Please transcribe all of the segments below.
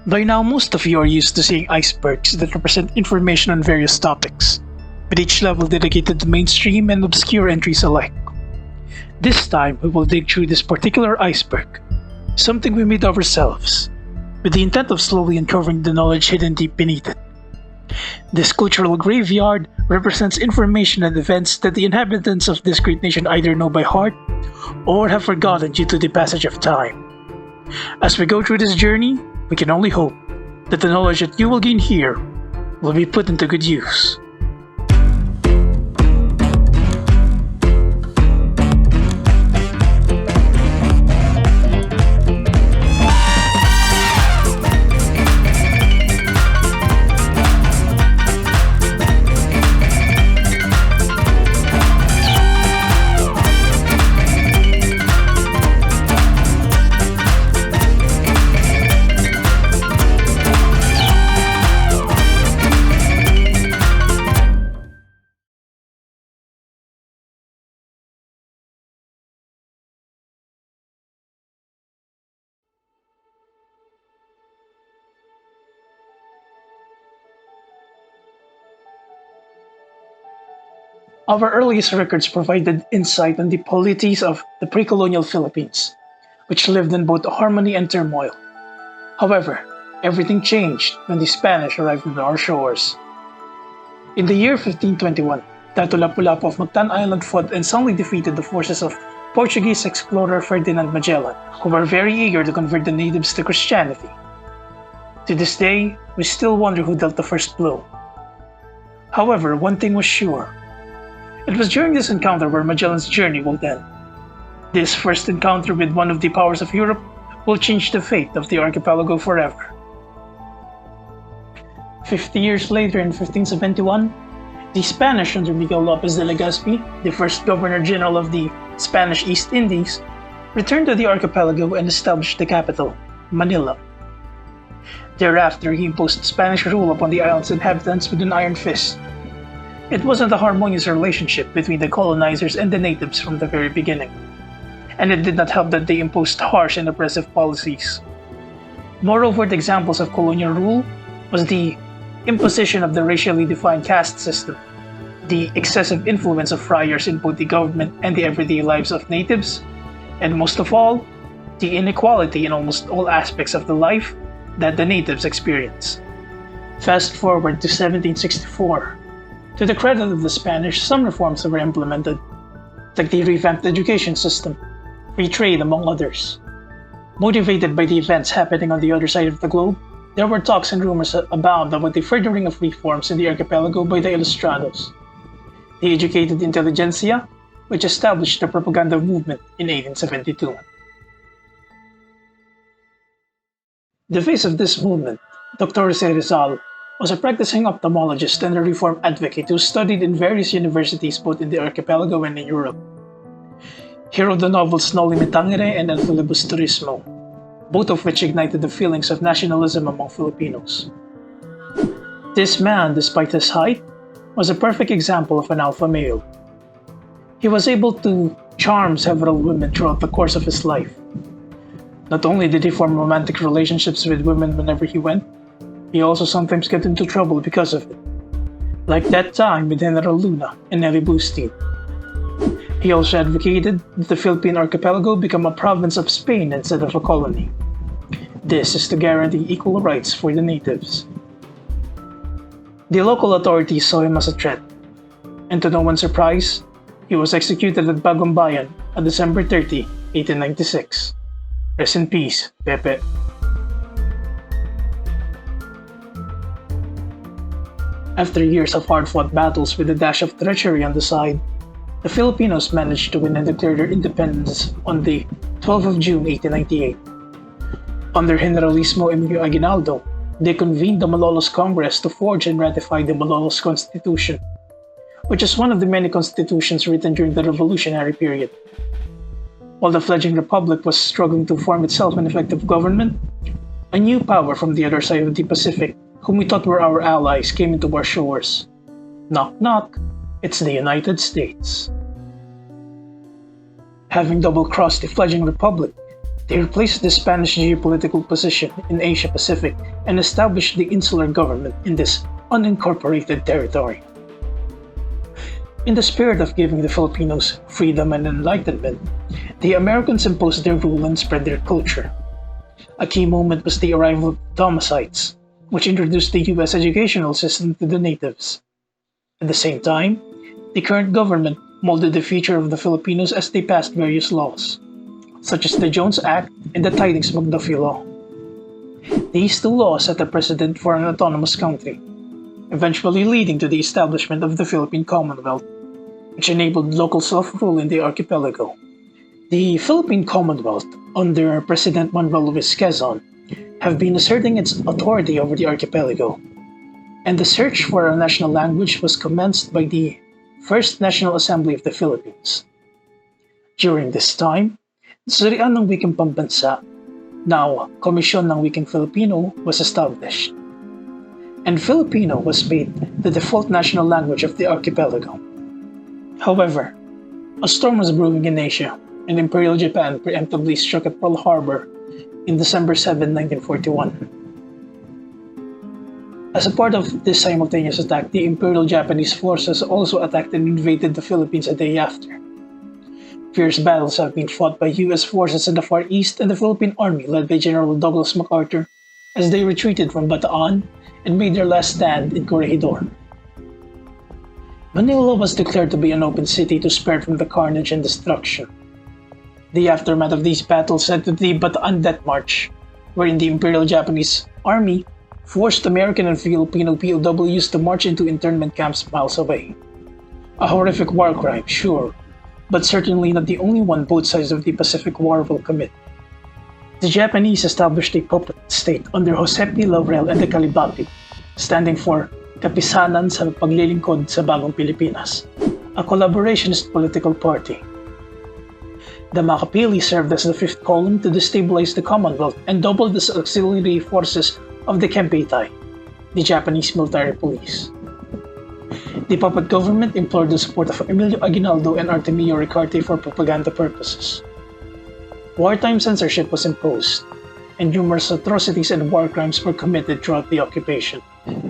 By now, most of you are used to seeing icebergs that represent information on various topics, with each level dedicated to mainstream and obscure entries alike. This time, we will dig through this particular iceberg, something we made ourselves, with the intent of slowly uncovering the knowledge hidden deep beneath it. This cultural graveyard represents information and events that the inhabitants of this great nation either know by heart or have forgotten due to the passage of time. As we go through this journey, we can only hope that the knowledge that you will gain here will be put into good use. Our earliest records provided insight on the polities of the pre-colonial Philippines, which lived in both harmony and turmoil. However, everything changed when the Spanish arrived on our shores. In the year 1521, Dato Lapu-Lapu of Mactan Island fought and soundly defeated the forces of Portuguese explorer Ferdinand Magellan, who were very eager to convert the natives to Christianity. To this day, we still wonder who dealt the first blow. However, one thing was sure. It was during this encounter where Magellan's journey will end. This first encounter with one of the powers of Europe will change the fate of the archipelago forever. 50 years later, in 1571, the Spanish under Miguel Lopez de Legazpi, the first Governor-General of the Spanish East Indies, returned to the archipelago and established the capital, Manila. Thereafter, he imposed Spanish rule upon the island's inhabitants with an iron fist. It wasn't a harmonious relationship between the colonizers and the natives from the very beginning, and it did not help that they imposed harsh and oppressive policies. More overt examples of colonial rule was the imposition of the racially defined caste system, the excessive influence of friars in both the government and the everyday lives of natives, and most of all, the inequality in almost all aspects of the life that the natives experience. Fast forward to 1764. To the credit of the Spanish, some reforms were implemented, like the revamped education system, free trade, among others. Motivated by the events happening on the other side of the globe, there were talks and rumors abound about the furthering of reforms in the archipelago by the Ilustrados, the educated intelligentsia, which established the propaganda movement in 1872. The face of this movement, Dr. Jose Rizal, was a practicing ophthalmologist and a reform advocate who studied in various universities both in the archipelago and in Europe. He wrote the novels Noli Me Tangere and El Filibusterismo, both of which ignited the feelings of nationalism among Filipinos. This man, despite his height, was a perfect example of an alpha male. He was able to charm several women throughout the course of his life. Not only did he form romantic relationships with women whenever he went, he also sometimes got into trouble because of it, like that time with General Luna and Nelly Boostin. He also advocated that the Philippine archipelago become a province of Spain instead of a colony. This is to guarantee equal rights for the natives. The local authorities saw him as a threat, and to no one's surprise, he was executed at Bagumbayan on December 30, 1896. Rest in peace, Pepe. After years of hard-fought battles with a dash of treachery on the side, the Filipinos managed to win and declare their independence on the 12th of June 1898. Under Generalissimo Emilio Aguinaldo, they convened the Malolos Congress to forge and ratify the Malolos Constitution, which is one of the many constitutions written during the revolutionary period. While the fledgling republic was struggling to form itself an effective government, a new power from the other side of the Pacific, whom we thought were our allies, came into our shores. Knock knock, it's the United States. Having double-crossed the fledgling republic, They replaced the Spanish geopolitical position in Asia Pacific and established the insular government in this unincorporated territory. In the spirit of giving the Filipinos freedom and enlightenment, the Americans imposed their rule and spread their culture. A key moment was the arrival of the Thomasites, which introduced the US educational system to the natives. At the same time, the current government molded the future of the Filipinos as they passed various laws, such as the Jones Act and the Tidings-McDuffie Law. These two laws set a precedent for an autonomous country, eventually leading to the establishment of the Philippine Commonwealth, which enabled local self-rule in the archipelago. The Philippine Commonwealth, under President Manuel Luis Quezon, have been asserting its authority over the archipelago, and the search for a national language was commenced by the First National Assembly of the Philippines. During this time, Surian ng Wikang Pambansa, now Komisyon ng Wikang Filipino, was established, and Filipino was made the default national language of the archipelago. However, a storm was brewing in Asia, and Imperial Japan preemptively struck at Pearl Harbor in December 7, 1941. As a part of this simultaneous attack, the Imperial Japanese forces also attacked and invaded the Philippines a day after. Fierce battles have been fought by US forces in the Far East and the Philippine Army led by General Douglas MacArthur as they retreated from Bataan and made their last stand in Corregidor. Manila was declared to be an open city to spare from the carnage and destruction. The aftermath of these battles led to the Bataan Death March, wherein the Imperial Japanese Army forced American and Filipino POWs to march into internment camps miles away. A horrific war crime, sure, but certainly not the only one both sides of the Pacific War will commit. The Japanese established a puppet state under Jose P. Laurel and the Kalibati, standing for Kapisanan sa Paglilingkod sa Bagong Pilipinas, a collaborationist political party. The Makapili served as the fifth column to destabilize the Commonwealth and doubled the auxiliary forces of the Kempeitai, the Japanese military police. The puppet government implored the support of Emilio Aguinaldo and Artemio Ricarte for propaganda purposes. Wartime censorship was imposed, and numerous atrocities and war crimes were committed throughout the occupation,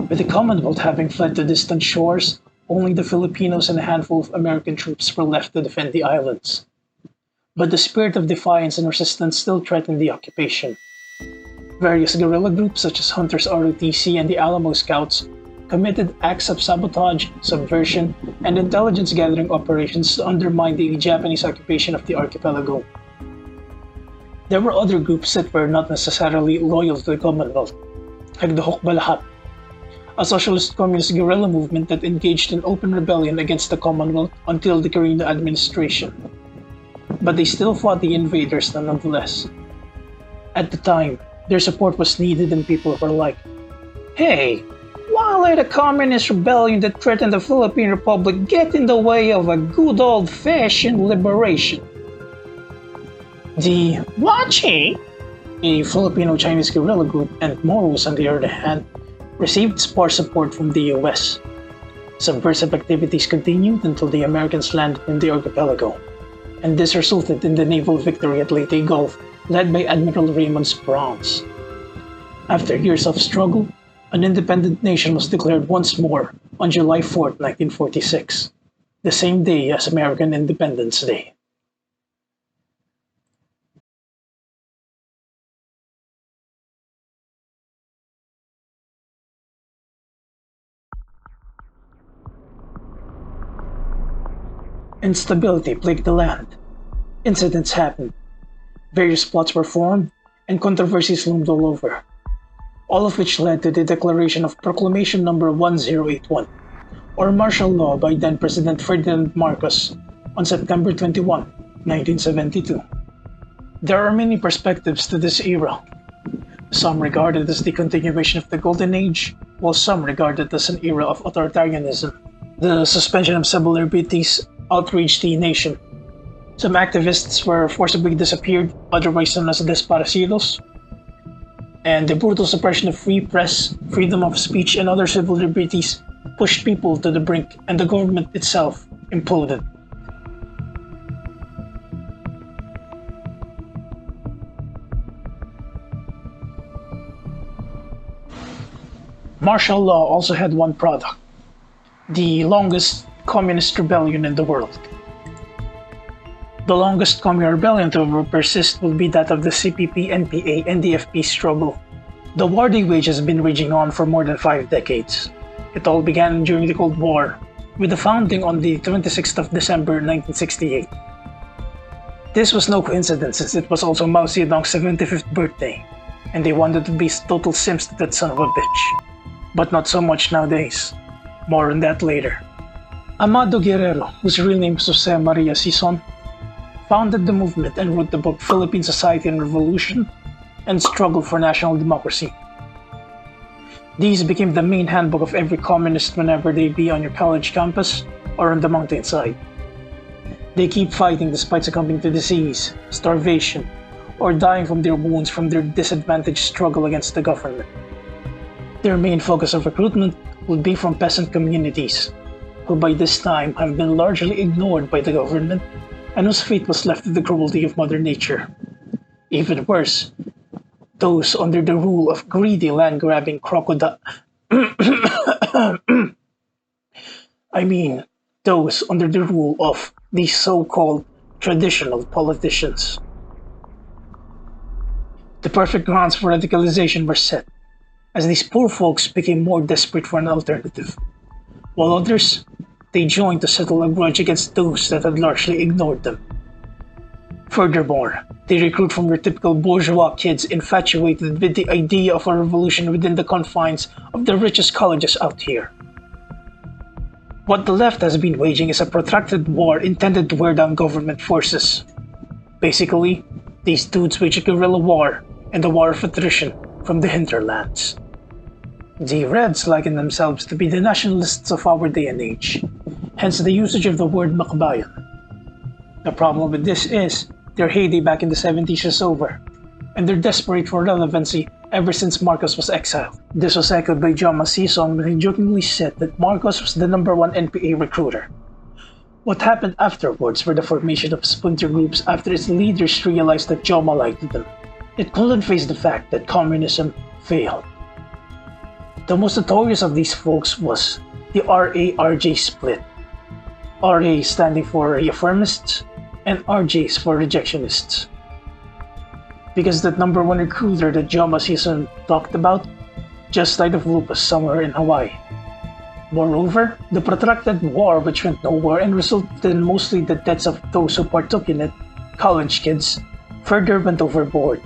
with the Commonwealth having fled to distant shores. Only the Filipinos and a handful of American troops were left to defend the islands. But the spirit of defiance and resistance still threatened the occupation. Various guerrilla groups such as Hunters ROTC and the Alamo Scouts committed acts of sabotage, subversion, and intelligence gathering operations to undermine the Japanese occupation of the archipelago. There were other groups that were not necessarily loyal to the Commonwealth, like the Hukbalahat, a socialist communist guerrilla movement that engaged in open rebellion against the Commonwealth until the Quirino administration. But they still fought the invaders nonetheless. At the time, their support was needed and people were like, "Hey, why let a communist rebellion that threatened the Philippine Republic get in the way of a good old-fashioned liberation?" The Wachi, a Filipino-Chinese guerrilla group, and Moros on the other hand, received sparse support from the US. Subversive activities continued until the Americans landed in the archipelago, and this resulted in the naval victory at Leyte Gulf, led by Admiral Raymond Spruance. After years of struggle, an independent nation was declared once more on July 4, 1946, the same day as American Independence Day. Instability plagued the land. Incidents happened. Various plots were formed, and controversies loomed all over, all of which led to the declaration of Proclamation No. 1081, or martial law by then-President Ferdinand Marcos on September 21, 1972. There are many perspectives to this era. Some regard it as the continuation of the Golden Age, while some regard it as an era of authoritarianism. The suspension of civil liberties outraged the nation. Some activists were forcibly disappeared, otherwise known as desaparecidos, and the brutal suppression of free press, freedom of speech, and other civil liberties pushed people to the brink, and the government itself imploded. Martial law also had one product: the longest communist rebellion in the world. The longest communist rebellion to ever persist will be that of the CPP-NPA-NDFP struggle. The war they wage has been raging on for more than 5 decades. It all began during the Cold War, with the founding on the 26th of December 1968. This was no coincidence, since it was also Mao Zedong's 75th birthday, and they wanted to be total simps to that son of a bitch. But not so much nowadays. More on that later. Amado Guerrero, whose real name is Jose Maria Sison, founded the movement and wrote the book Philippine Society and Revolution and Struggle for National Democracy. These became the main handbook of every communist whenever they be on your college campus or on the mountainside. They keep fighting despite succumbing to disease, starvation, or dying from their wounds from their disadvantaged struggle against the government. Their main focus of recruitment would be from peasant communities, who by this time have been largely ignored by the government and whose fate was left to the cruelty of Mother Nature. Even worse, those under the rule of greedy land-grabbing crocodile. Those under the rule of these so-called traditional politicians. The perfect grounds for radicalization were set, as these poor folks became more desperate for an alternative, while others, they joined to settle a grudge against those that had largely ignored them. Furthermore, they recruit from your typical bourgeois kids infatuated with the idea of a revolution within the confines of the richest colleges out here. What the left has been waging is a protracted war intended to wear down government forces. Basically, these dudes wage a guerrilla war and a war of attrition from the hinterlands. The Reds liken themselves to be the nationalists of our day and age, hence the usage of the word Makbayan. The problem with this is, their heyday back in the 70s is over, and they're desperate for relevancy ever since Marcos was exiled. This was echoed by Joma Sison when he jokingly said that Marcos was the #1 NPA recruiter. What happened afterwards were the formation of splinter groups after its leaders realized that Joma lied to them. It couldn't face the fact that communism failed. The most notorious of these folks was the RA-RJ split. RA standing for reaffirmists, and RJs for rejectionists. Because that #1 recruiter that Joma Sison talked about just died of lupus somewhere in Hawaii. Moreover, the protracted war which went nowhere and resulted in mostly the deaths of those who partook in it, college kids, further went overboard.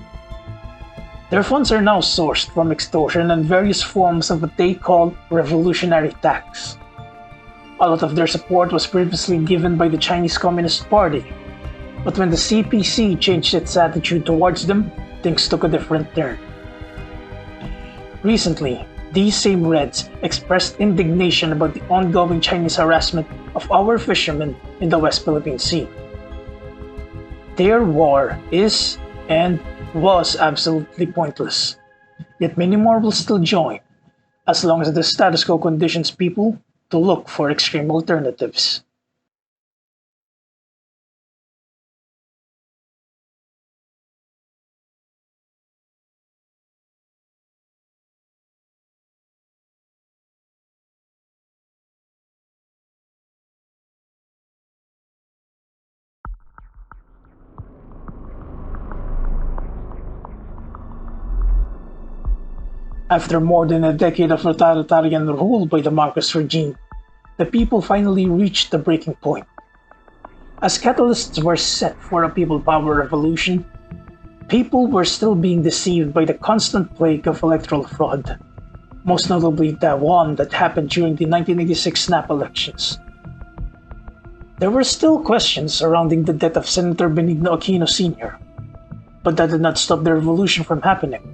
Their funds are now sourced from extortion and various forms of what they call revolutionary tax. A lot of their support was previously given by the Chinese Communist Party, but when the CPC changed its attitude towards them, things took a different turn. Recently, these same Reds expressed indignation about the ongoing Chinese harassment of our fishermen in the West Philippine Sea. Their war is and was absolutely pointless, yet many more will still join, as long as the status quo conditions people to look for extreme alternatives. After more than a decade of totalitarian rule by the Marcos regime, the people finally reached the breaking point. As catalysts were set for a people power revolution, people were still being deceived by the constant plague of electoral fraud, most notably the one that happened during the 1986 snap elections. There were still questions surrounding the death of Senator Benigno Aquino Sr., but that did not stop the revolution from happening.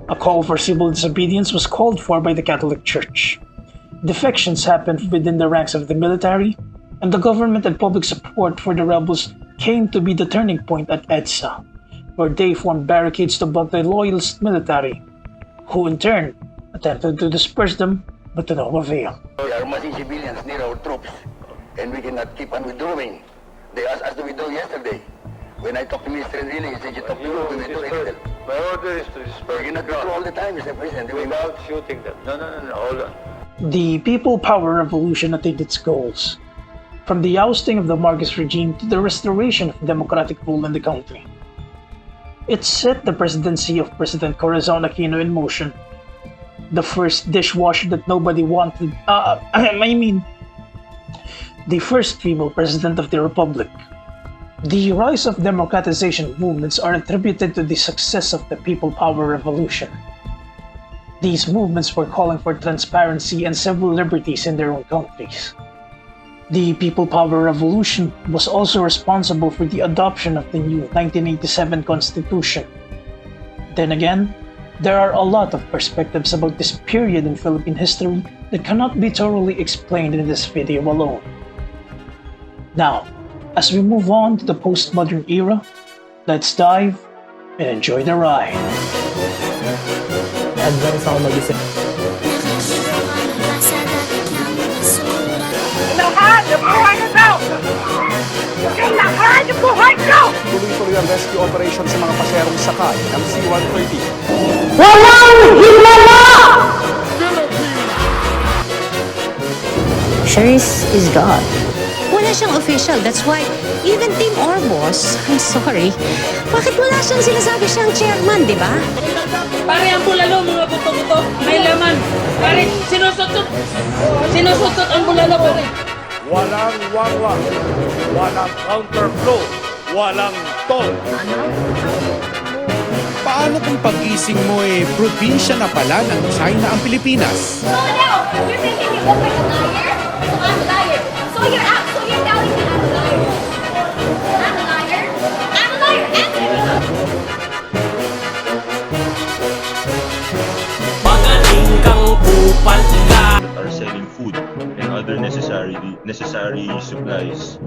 A call for civil disobedience was called for by the Catholic Church. Defections happened within the ranks of the military, and the government and public support for the rebels came to be the turning point at EDSA, where they formed barricades to block the loyalist military, who in turn attempted to disperse them, but to no avail. We are massing civilians near our troops, and we cannot keep on withdrawing. They asked us to withdraw yesterday. When I talked to Mr. Enrile, he said you talked to me, we went to Excel. My order is to You disperse cannot do all the time, Mr. President. without shooting them. No, hold on. The People Power Revolution attained its goals, from the ousting of the Marcos regime to the restoration of democratic rule in the country. It set the presidency of President Corazon Aquino in motion, the first dishwasher that nobody wanted, the first female president of the Republic. The rise of democratization movements are attributed to the success of the People Power Revolution. These movements were calling for transparency and civil liberties in their own countries. The People Power Revolution was also responsible for the adoption of the new 1987 Constitution. Then again, there are a lot of perspectives about this period in Philippine history that cannot be thoroughly explained in this video alone. Now, as we move on to the postmodern era, let's dive and enjoy the ride. Advance ako mag-isip. Lahat ng buhay na daw! Lahat ng buhay daw! Tuloy-tuloy ang rescue operation sa mga paserong sakay ng C-130. Walang himala! Charis is God. Wala siyang official. That's why even Team Orbos, I'm sorry, bakit wala siyang sinasabi siyang chairman, di ba? Pare, ang bulalo, mga buto-buto, may laman. Pare, sinusutot ang bulalo, pare. Walang wangwang, walang counterflow, walang toll. Paano kung pag-ising mo probinsya na pala ng China ang Pilipinas? So now, you're thinking you look like a liar? So I'm a liar. So you're out. So you're telling me I'm a liar. I'm a liar. I'm a liar. Are selling food and other necessary supplies